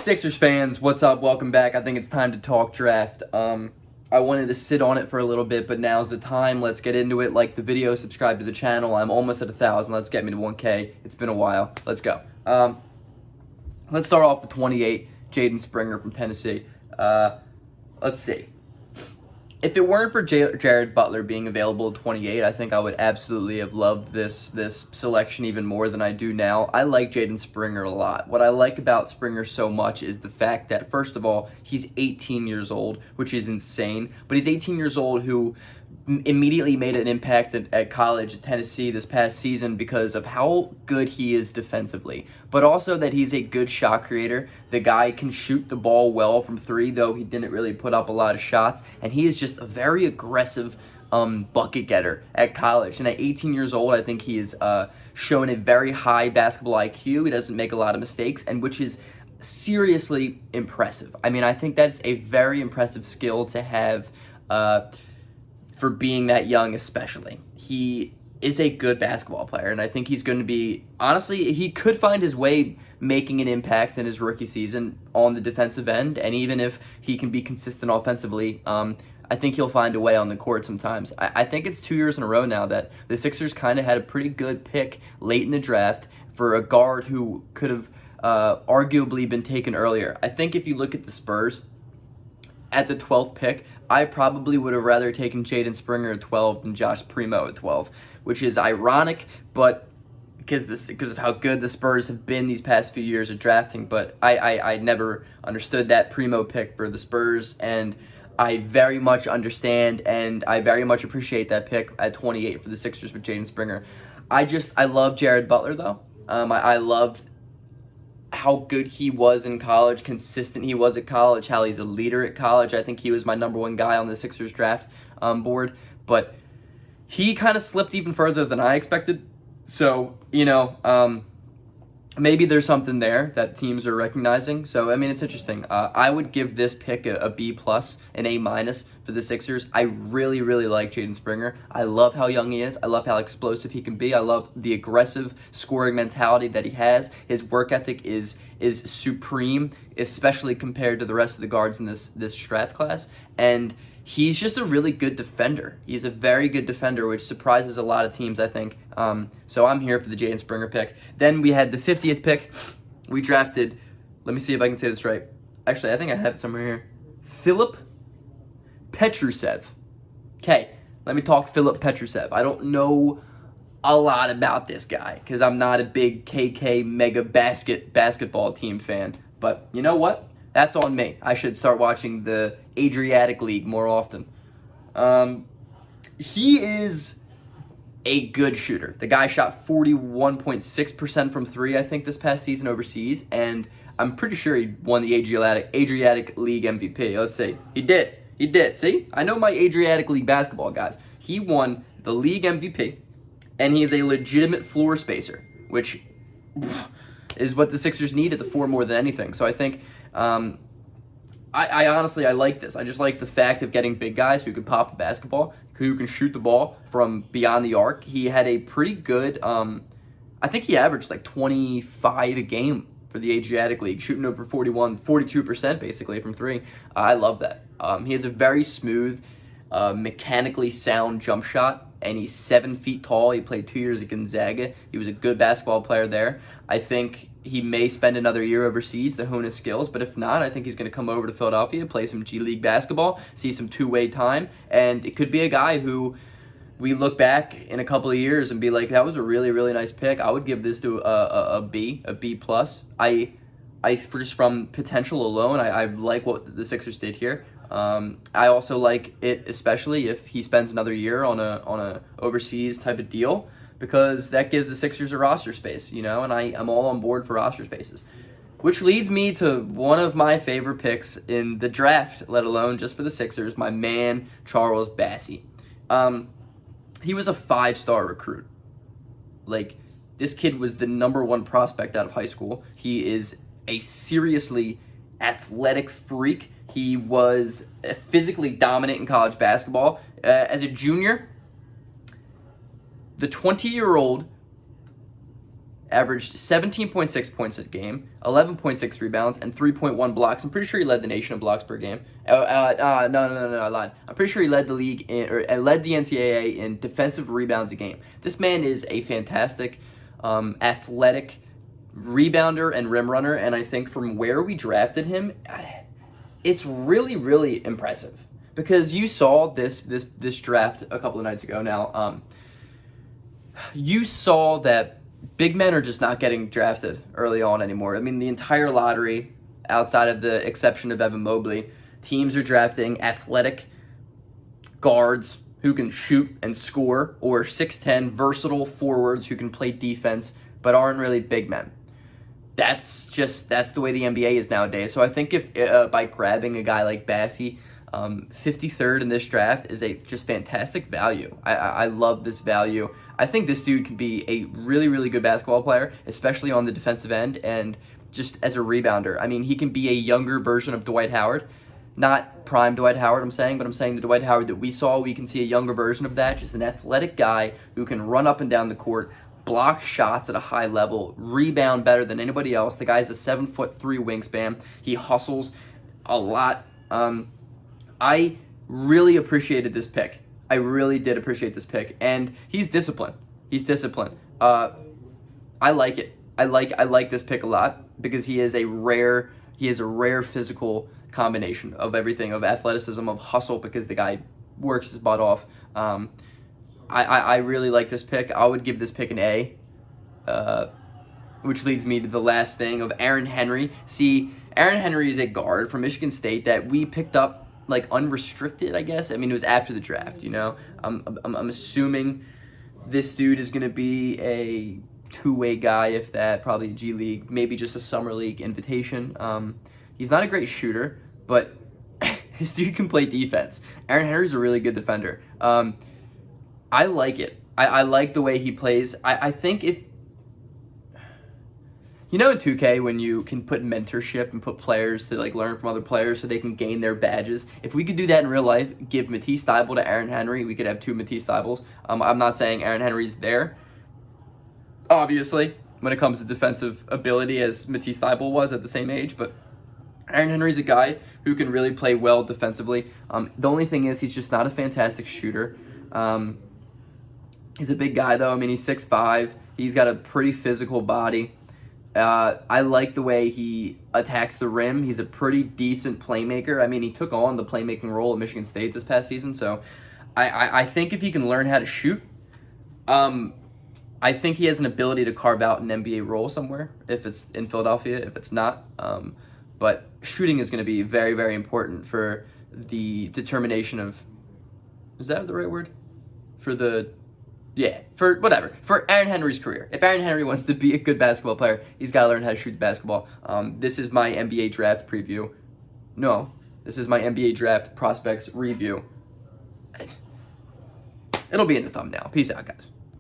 Sixers fans, what's up? Welcome back. I think it's time to talk draft. I wanted to sit on it for a little bit, but now's the time. Let's get into it. Like the video, subscribe to the channel. I'm almost at 1,000. Let's get me to 1K. It's been a while. Let's go. Let's start off with 28, Jayden Springer from Tennessee. Let's see. If it weren't for Jared Butler being available at 28, I think I would absolutely have loved this selection even more than I do now. I like Jayden Springer a lot. What I like about Springer so much is the fact that, first of all, he's 18 years old, which is insane. But he's 18 years old who immediately made an impact at college at Tennessee this past season because of how good he is defensively, but also that he's a good shot creator. The guy can shoot the ball well from three, though he didn't really put up a lot of shots, and he is just a very aggressive bucket getter at college. And at 18 years old, I think he has shown a very high basketball IQ. He doesn't make a lot of mistakes, and which is seriously impressive. I mean, I think that's a very impressive skill to have for being that young especially. He is a good basketball player, and I think he's going to be, honestly, he could find his way making an impact in his rookie season on the defensive end, and even if he can be consistent offensively, I think he'll find a way on the court sometimes. I think it's 2 years in a row now that the Sixers kind of had a pretty good pick late in the draft for a guard who could have arguably been taken earlier. I think if you look at the Spurs, at the 12th pick, I probably would have rather taken Jayden Springer at 12 than Josh Primo at 12, which is ironic, but because of how good the Spurs have been these past few years of drafting. But I never understood that Primo pick for the Spurs, and I very much understand and I very much appreciate that pick at 28 for the Sixers with Jayden Springer. I love Jared Butler, though. I love how good he was in college, consistent he was at college, how he's a leader at college. I think he was my number one guy on the Sixers draft board, but he kind of slipped even further than I expected. So, maybe there's something there that teams are recognizing. So, I mean, it's interesting. I would give this pick a B+, an A- for the Sixers. I really, really like Jayden Springer. I love how young he is. I love how explosive he can be. I love the aggressive scoring mentality that he has. His work ethic is supreme, especially compared to the rest of the guards in this draft class. And he's just a really good defender. He's a very good defender, which surprises a lot of teams, I think. So I'm here for the Jayden Springer pick. Then we had the 50th pick. We drafted, let me see if I can say this right. Actually, I think I have it somewhere here. Filip Petrucev. Okay, let me talk Filip Petrucev. I don't know a lot about this guy because I'm not a big KK mega basketball team fan. But you know what? That's on me. I should start watching the Adriatic League more often. He is a good shooter. The guy shot 41.6% from three, I think, this past season overseas, and I'm pretty sure he won the Adriatic League MVP. Let's see. He did. See? I know my Adriatic League basketball guys. He won the league MVP, and he's a legitimate floor spacer, which is what the Sixers need at the four more than anything. So I think I honestly like this. I just like the fact of getting big guys who can pop the basketball, who can shoot the ball from beyond the arc. He had a pretty good, I think he averaged like 25 a game for the Adriatic League, shooting over 42% basically from three. I love that. He has a very smooth, mechanically sound jump shot, and he's 7 feet tall. He played 2 years at Gonzaga. He was a good basketball player there. I think he may spend another year overseas to hone his skills, but if not, I think he's going to come over to Philadelphia, play some G League basketball, see some two-way time, and it could be a guy who we look back in a couple of years and be like, that was a really, really nice pick. I would give this to a B+. I just from potential alone, I like what the Sixers did here. I also like it, especially if he spends another year on a overseas type of deal, because that gives the Sixers a roster space, and I'm all on board for roster spaces. Which leads me to one of my favorite picks in the draft, let alone just for the Sixers, my man, Charles Bassey. He was a 5-star recruit. Like, this kid was the #1 prospect out of high school. He is a seriously athletic freak. He was physically dominant in college basketball. As a junior, the 20-year-old averaged 17.6 points a game, 11.6 rebounds, and 3.1 blocks. I'm pretty sure he led the nation in blocks per game. No, I lied. I'm pretty sure he led the league led the NCAA in defensive rebounds a game. This man is a fantastic, athletic rebounder and rim runner, and I think from where we drafted him, it's really, really impressive. Because you saw this draft a couple of nights ago now. You saw that big men are just not getting drafted early on anymore. I mean, the entire lottery, outside of the exception of Evan Mobley, teams are drafting athletic guards who can shoot and score, or 6'10", versatile forwards who can play defense, but aren't really big men. That's the way the NBA is nowadays. So I think if by grabbing a guy like Bassey, 53rd in this draft is a just fantastic value. I love this value. I think this dude could be a really, really good basketball player, especially on the defensive end and just as a rebounder. I mean, he can be a younger version of Dwight Howard. Not prime Dwight Howard, I'm saying, but I'm saying the Dwight Howard that we saw, we can see a younger version of that. Just an athletic guy who can run up and down the court, block shots at a high level, rebound better than anybody else. The guy's a 7'3" wingspan. He hustles a lot. I really appreciated this pick. I really did appreciate this pick, and he's disciplined. He's disciplined. I like it. I like this pick a lot because he is a rare physical combination of everything, of athleticism, of hustle, because the guy works his butt off. I really like this pick. I would give this pick an A, which leads me to the last thing of Aaron Henry. See, Aaron Henry is a guard from Michigan State that we picked up like unrestricted, I guess. I mean, it was after the draft, you know. I'm assuming this dude is going to be a two-way guy, if that, probably G League, maybe just a summer league invitation. He's not a great shooter, but this dude can play defense. Aaron Henry's a really good defender. I like it. I like the way he plays. I think if, you know, in 2K, when you can put mentorship and put players to like learn from other players so they can gain their badges, if we could do that in real life, give Matisse Thybulle to Aaron Henry, we could have two Matisse Thybulles. I'm not saying Aaron Henry's there, obviously, when it comes to defensive ability as Matisse Thybulle was at the same age, but Aaron Henry's a guy who can really play well defensively. The only thing is he's just not a fantastic shooter. He's a big guy, though. I mean, he's 6'5". He's got a pretty physical body. I like the way he attacks the rim. He's a pretty decent playmaker. I mean, he took on the playmaking role at Michigan State this past season, so I think if he can learn how to shoot, I think he has an ability to carve out an NBA role somewhere, if it's in Philadelphia, if it's not. But shooting is going to be very, very important for the determination of, is that the right word? For Aaron Henry's career. If Aaron Henry wants to be a good basketball player, he's got to learn how to shoot the basketball. This is my NBA draft preview. No, this is my NBA draft prospects review. It'll be in the thumbnail. Peace out, guys.